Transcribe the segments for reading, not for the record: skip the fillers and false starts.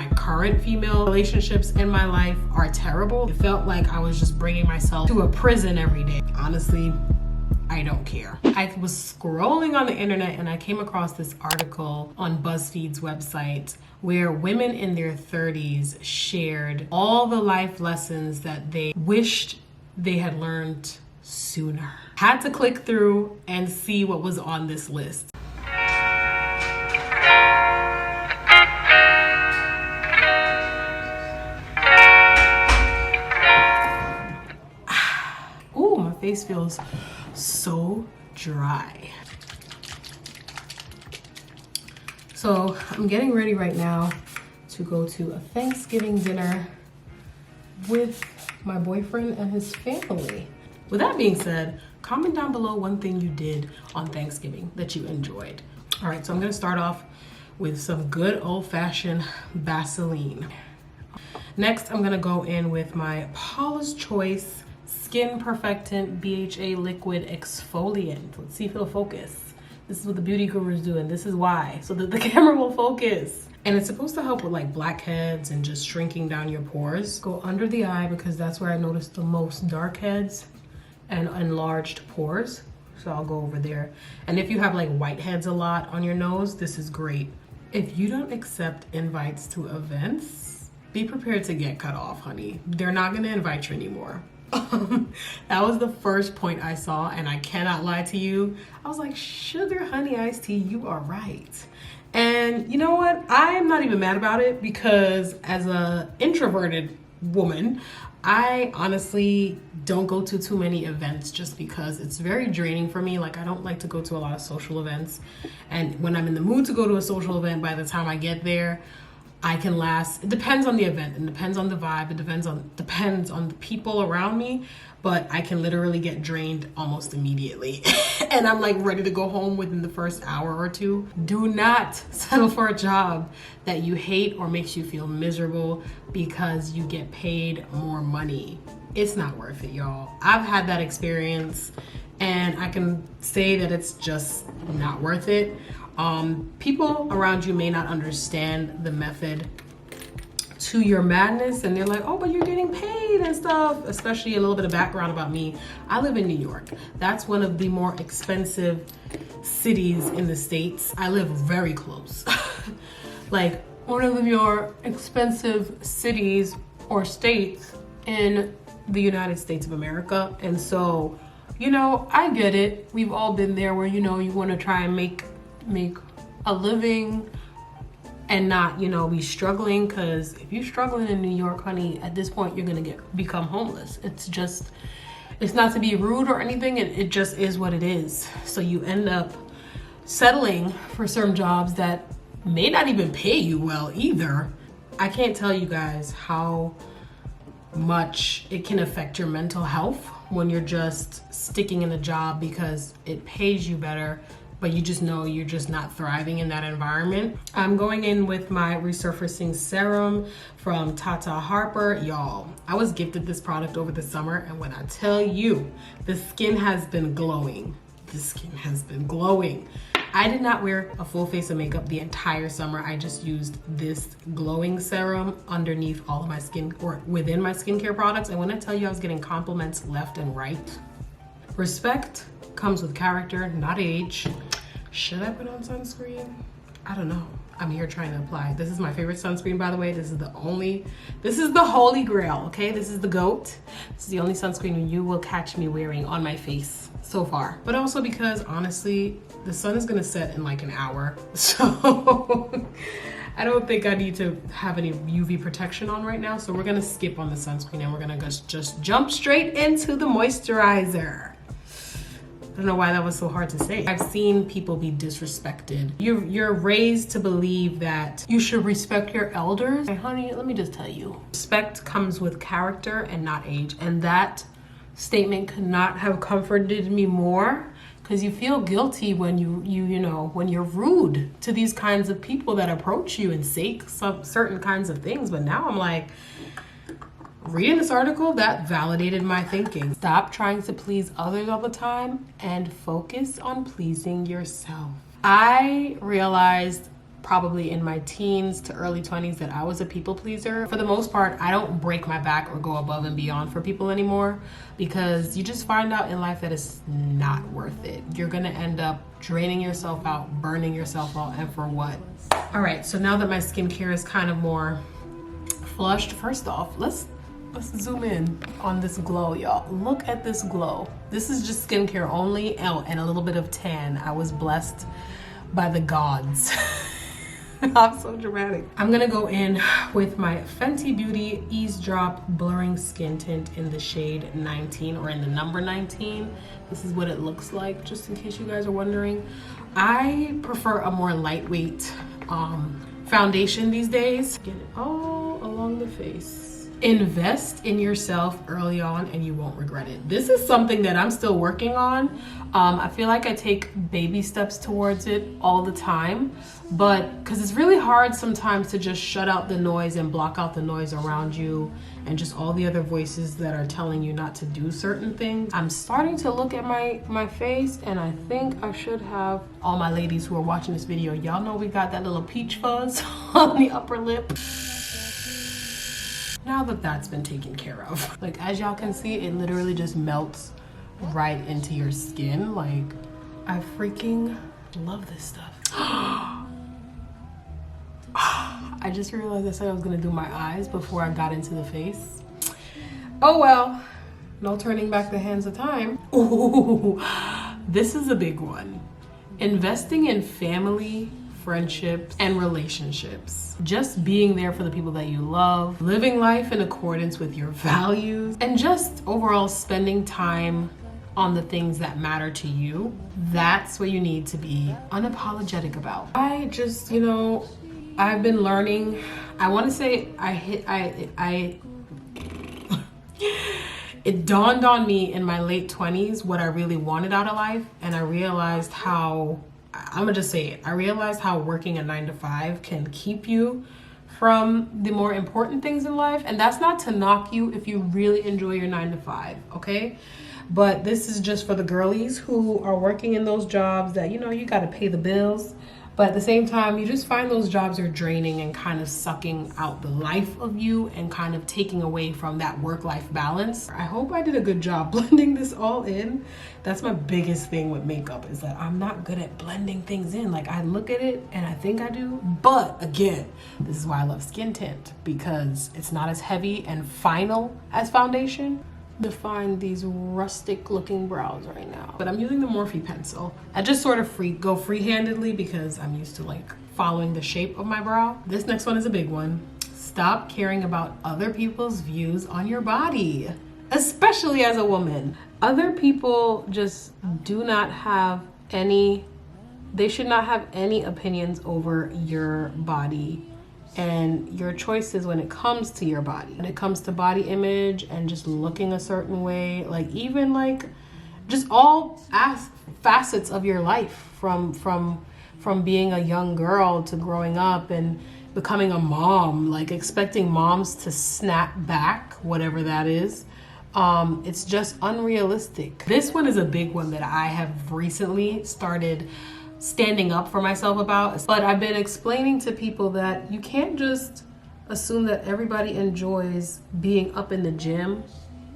my current female relationships in my life are terrible. It felt like I was just bringing myself to a prison every day. Honestly, I don't care. I was scrolling on the internet and I came across this article on BuzzFeed's website where women in their 30s shared all the life lessons that they wished they had learned sooner. Had to click through and see what was on this list. Ooh, my face feels so dry. So I'm getting ready right now to go to a Thanksgiving dinner with my boyfriend and his family. With that being said, comment down below one thing you did on Thanksgiving that you enjoyed. All right, so I'm gonna start off with some good old-fashioned Vaseline. Next, I'm gonna go in with my Paula's Choice Skin Perfectant BHA Liquid Exfoliant. Let's see if it'll focus. This is what the beauty guru is doing. This is why, so that the camera will focus. And it's supposed to help with like blackheads and just shrinking down your pores. Go under the eye because that's where I noticed the most dark heads and enlarged pores. So I'll go over there. And if you have like whiteheads a lot on your nose, this is great. If you don't accept invites to events, be prepared to get cut off, honey. They're not gonna invite you anymore. That was the first point I saw, and I cannot lie to you. I was like, sugar honey iced tea, you are right. And you know what? I am not even mad about it because as a introverted woman, I honestly don't go to too many events just because it's very draining for me. Like I don't like to go to a lot of social events. And when I'm in the mood to go to a social event, by the time I get there, I can last. It depends on the event, it depends on the vibe, it depends on the people around me, but I can literally get drained almost immediately. And I'm like ready to go home within the first hour or two. Do not settle for a job that you hate or makes you feel miserable because you get paid more money. It's not worth it, y'all. I've had that experience and I can say that it's just not worth it. People around you may not understand the method to your madness and they're like, oh, but you're getting paid and stuff. Especially a little bit of background about me. I live in New York. That's one of the more expensive cities in the States. I live very close. Like one of the more expensive cities or states in the United States of America. And so, you know, I get it. We've all been there where, you know, you want to try and make a living and not, you know, be struggling, because if you're struggling in New York, honey, at this point you're gonna become homeless. It's not to be rude or anything, it just is what it is. So you end up settling for certain jobs that may not even pay you well either. I can't tell you guys how much it can affect your mental health when you're just sticking in a job because it pays you better, but you just know you're just not thriving in that environment. I'm going in with my resurfacing serum from Tata Harper. Y'all, I was gifted this product over the summer, and when I tell you, the skin has been glowing. The skin has been glowing. I did not wear a full face of makeup the entire summer. I just used this glowing serum underneath all of my skin, or within my skincare products. And when I tell you I was getting compliments left and right, respect comes with character, not age. Should I put on sunscreen? I don't know. I'm here trying to apply. This is my favorite sunscreen, by the way. This is the holy grail, okay? This is the GOAT. This is the only sunscreen you will catch me wearing on my face so far. But also because, honestly, the sun is gonna set in like an hour. So I don't think I need to have any UV protection on right now. So we're gonna skip on the sunscreen and we're gonna just jump straight into the moisturizer. I don't know why that was so hard to say. I've seen people be disrespected. You're raised to believe that you should respect your elders. Hey, honey, let me just tell you. Respect comes with character and not age. And that statement could not have comforted me more, because you feel guilty when you know, when you're rude to these kinds of people that approach you and say some certain kinds of things. But now I'm like, reading this article, that validated my thinking. Stop trying to please others all the time and focus on pleasing yourself. I realized probably in my teens to early 20s that I was a people pleaser. For the most part, I don't break my back or go above and beyond for people anymore, because you just find out in life that it's not worth it. You're gonna end up draining yourself out, burning yourself out, and for what? All right, so now that my skincare is kind of more flushed, first off, let's zoom in on this glow, y'all. Look at this glow. This is just skincare only, oh, and a little bit of tan. I was blessed by the gods. I'm so dramatic. I'm gonna go in with my Fenty Beauty Ease Drop Blurring Skin Tint in the shade 19, or in the number 19. This is what it looks like, just in case you guys are wondering. I prefer a more lightweight foundation these days. Get it all along the face. Invest in yourself early on and you won't regret it. This is something that I'm still working on. I feel like I take baby steps towards it all the time, but because it's really hard sometimes to just shut out the noise and block out the noise around you and just all the other voices that are telling you not to do certain things. I'm starting to look at my face, and I think I should have, all my ladies who are watching this video, y'all know we got that little peach fuzz on the upper lip. Now that that's been taken care of, like, as y'all can see, it literally just melts right into your skin. Like, I freaking love this stuff. I just realized I said I was gonna do my eyes before I got into the face. Oh well, no turning back the hands of time. Ooh, this is a big one. Investing in family, friendships, and relationships. Just being there for the people that you love, living life in accordance with your values, and just overall spending time on the things that matter to you. That's what you need to be unapologetic about. I just, you know, I've been learning, I want to say it dawned on me in my late 20s what I really wanted out of life, and I realized how, I'm gonna just say it, I realized how working a 9-to-5 can keep you from the more important things in life. And that's not to knock you if you really enjoy your 9-to-5, okay? But this is just for the girlies who are working in those jobs that, you know, you gotta pay the bills, but at the same time, you just find those jobs are draining and kind of sucking out the life of you and kind of taking away from that work-life balance. I hope I did a good job blending this all in. That's my biggest thing with makeup, is that I'm not good at blending things in. Like, I look at it and I think I do, but again, this is why I love skin tint, because it's not as heavy and final as foundation. Define these rustic looking brows right now, but I'm using the Morphe pencil. I just sort of go free-handedly because I'm used to like following the shape of my brow. This next one is a big one. Stop caring about other people's views on your body, especially as a woman. Other people just do not have any, they should not have any opinions over your body and your choices when it comes to your body. When it comes to body image and just looking a certain way, like even like just all facets of your life, from being a young girl to growing up and becoming a mom, like expecting moms to snap back, whatever that is. It's just unrealistic. This one is a big one that I have recently started standing up for myself about, but I've been explaining to people that you can't just assume that everybody enjoys being up in the gym.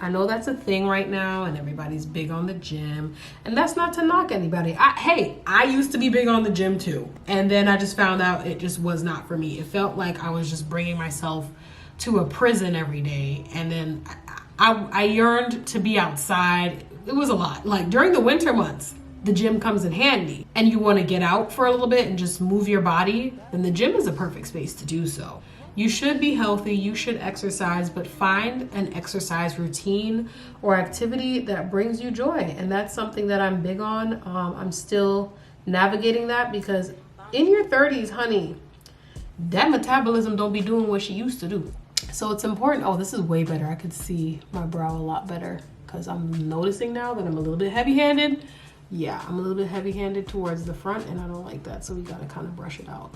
I know that's a thing right now and everybody's big on the gym, and that's not to knock anybody. Hey, I used to be big on the gym too, and then I just found out it just was not for me. It felt like I was just bringing myself to a prison every day, and then I yearned to be outside. It was a lot. Like during the winter months, the gym comes in handy, and you want to get out for a little bit and just move your body, then the gym is a perfect space to do so. You should be healthy, you should exercise, but find an exercise routine or activity that brings you joy. And that's something that I'm big on. I'm still navigating that, because in your 30s, honey, that metabolism don't be doing what she used to do. So it's important. Oh, this is way better. I could see my brow a lot better because I'm noticing now that I'm a little bit heavy-handed. Yeah, I'm a little bit heavy-handed towards the front, and I don't like that, so we gotta kind of brush it out.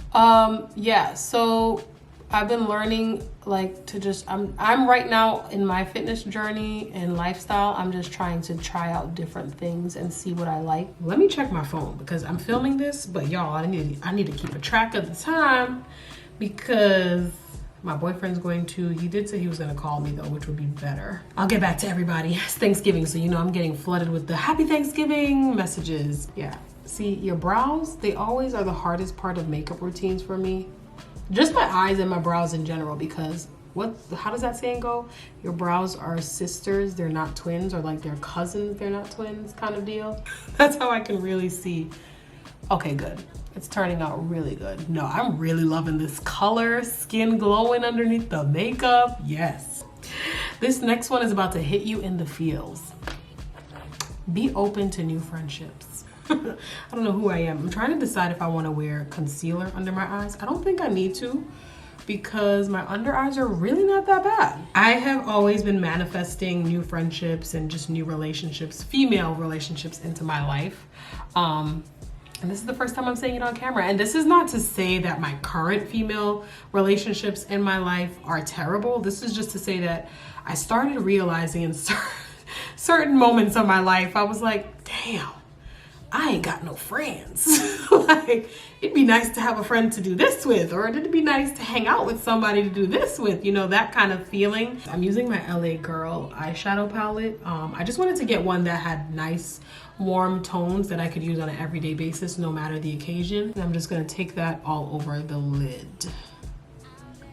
Yeah, so I've been learning like to just, I'm right now in my fitness journey and lifestyle. I'm just trying to try out different things and see what I like. Let me check my phone because I'm filming this, but y'all, I need to keep a track of the time because my boyfriend's he did say he was gonna call me though, which would be better. I'll get back to everybody. It's Thanksgiving, so you know I'm getting flooded with the Happy Thanksgiving messages. Yeah, see, your brows, they always are the hardest part of makeup routines for me. Just my eyes and my brows in general, because how does that saying go? Your brows are sisters, they're not twins, or like they're cousins, they're not twins kind of deal. That's how I can really see. Okay, good. It's turning out really good. No, I'm really loving this color, skin glowing underneath the makeup. Yes. This next one is about to hit you in the feels. Be open to new friendships. I don't know who I am. I'm trying to decide if I want to wear concealer under my eyes. I don't think I need to because my under eyes are really not that bad. I have always been manifesting new friendships and just new relationships, female relationships into my life. And this is the first time I'm saying it on camera. And this is not to say that my current female relationships in my life are terrible. This is just to say that I started realizing in certain moments of my life, I was like, damn, I ain't got no friends. Like, it'd be nice to have a friend to do this with, or it'd be nice to hang out with somebody to do this with, you know, that kind of feeling. I'm using my LA Girl eyeshadow palette. I just wanted to get one that had nice, warm tones that I could use on an everyday basis, no matter the occasion. And I'm just gonna take that all over the lid.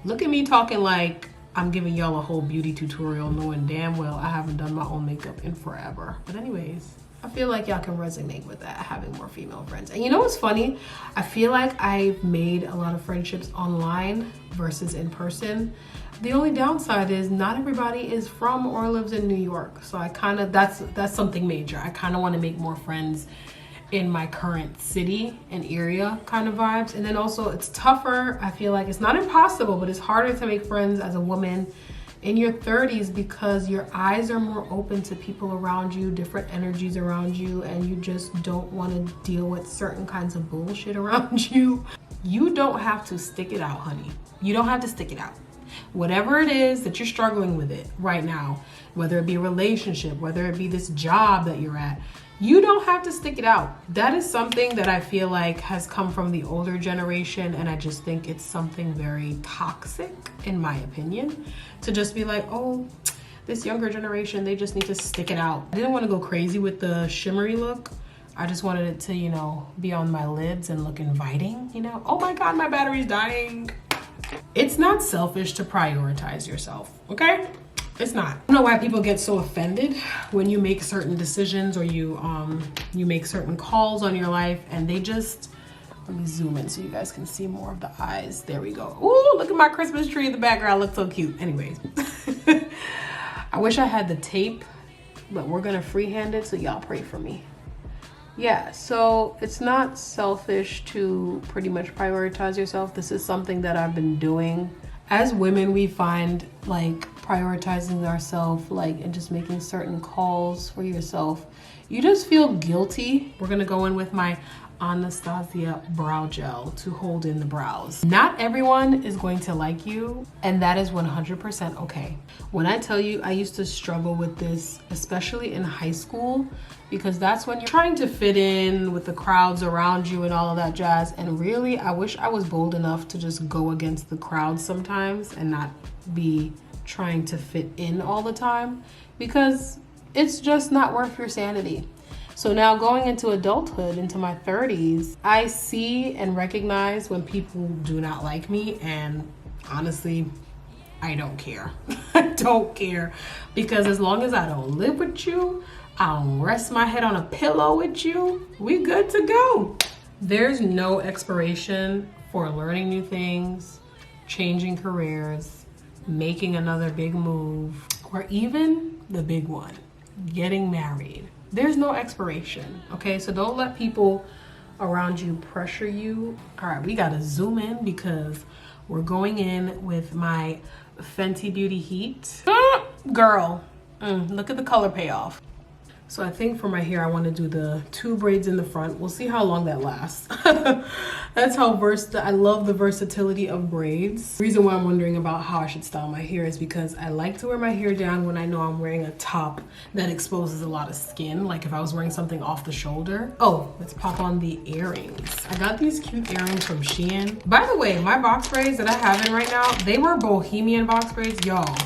Look at me talking like I'm giving y'all a whole beauty tutorial, knowing damn well I haven't done my own makeup in forever. But anyways, I feel like y'all can resonate with that, having more female friends. And you know what's funny? I feel like I've made a lot of friendships online versus in person. The only downside is not everybody is from or lives in New York. So I kind of, that's something major. I kind of want to make more friends in my current city and area kind of vibes. And then also it's tougher. I feel like it's not impossible, but it's harder to make friends as a woman in your 30s because your eyes are more open to people around you, different energies around you, and you just don't want to deal with certain kinds of bullshit around you. You don't have to stick it out, honey. You don't have to stick it out. Whatever it is that you're struggling with it right now, whether it be a relationship, whether it be this job that you're at, you don't have to stick it out. That is something that I feel like has come from the older generation, and I just think it's something very toxic, in my opinion, to just be like, oh, this younger generation, they just need to stick it out. I didn't want to go crazy with the shimmery look. I just wanted it to, you know, be on my lids and look inviting, you know? Oh my God, my battery's dying. It's not selfish to prioritize yourself, okay? It's not. I don't know why people get so offended when you make certain decisions or you make certain calls on your life and they just, let me zoom in so you guys can see more of the eyes. There we go. Ooh, look at my Christmas tree in the background. Looks so cute. Anyways, I wish I had the tape, but we're gonna freehand it, so y'all pray for me. Yeah, so it's not selfish to pretty much prioritize yourself. This is something that I've been doing. As women, we find like prioritizing ourselves, like, and just making certain calls for yourself, you just feel guilty. We're gonna go in with my Anastasia brow gel to hold in the brows. Not everyone is going to like you, and that is 100% okay. When I tell you, I used to struggle with this, especially in high school, because that's when you're trying to fit in with the crowds around you and all of that jazz. And really, I wish I was bold enough to just go against the crowd sometimes and not be trying to fit in all the time, because it's just not worth your sanity. So now going into adulthood, into my 30s, I see and recognize when people do not like me, and honestly, I don't care. I don't care, because as long as I don't live with you, I don't rest my head on a pillow with you, we good to go. There's no expiration for learning new things, changing careers, making another big move, or even the big one, getting married. There's no expiration, okay? So don't let people around you pressure you. All right, we gotta zoom in because we're going in with my Fenty Beauty Heat. Girl, look at the color payoff. So I think for my hair, I want to do the 2 braids in the front. We'll see how long that lasts. That's how versatile. I love the versatility of braids. The reason why I'm wondering about how I should style my hair is because I like to wear my hair down when I know I'm wearing a top that exposes a lot of skin. Like if I was wearing something off the shoulder. Oh, let's pop on the earrings. I got these cute earrings from Shein. By the way, my box braids that I have in right now, they were bohemian box braids, y'all.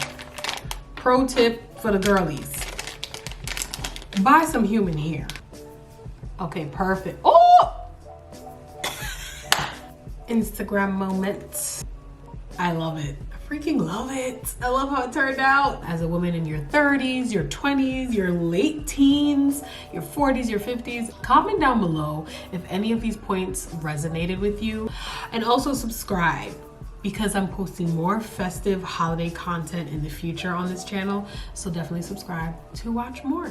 Pro tip for the girlies. Buy some human hair. Okay, perfect. Oh! Instagram moment. I love it. I freaking love it. I love how it turned out. As a woman in your 30s, your 20s, your late teens, your 40s, your 50s, comment down below if any of these points resonated with you. And also subscribe, because I'm posting more festive holiday content in the future on this channel. So definitely subscribe to watch more.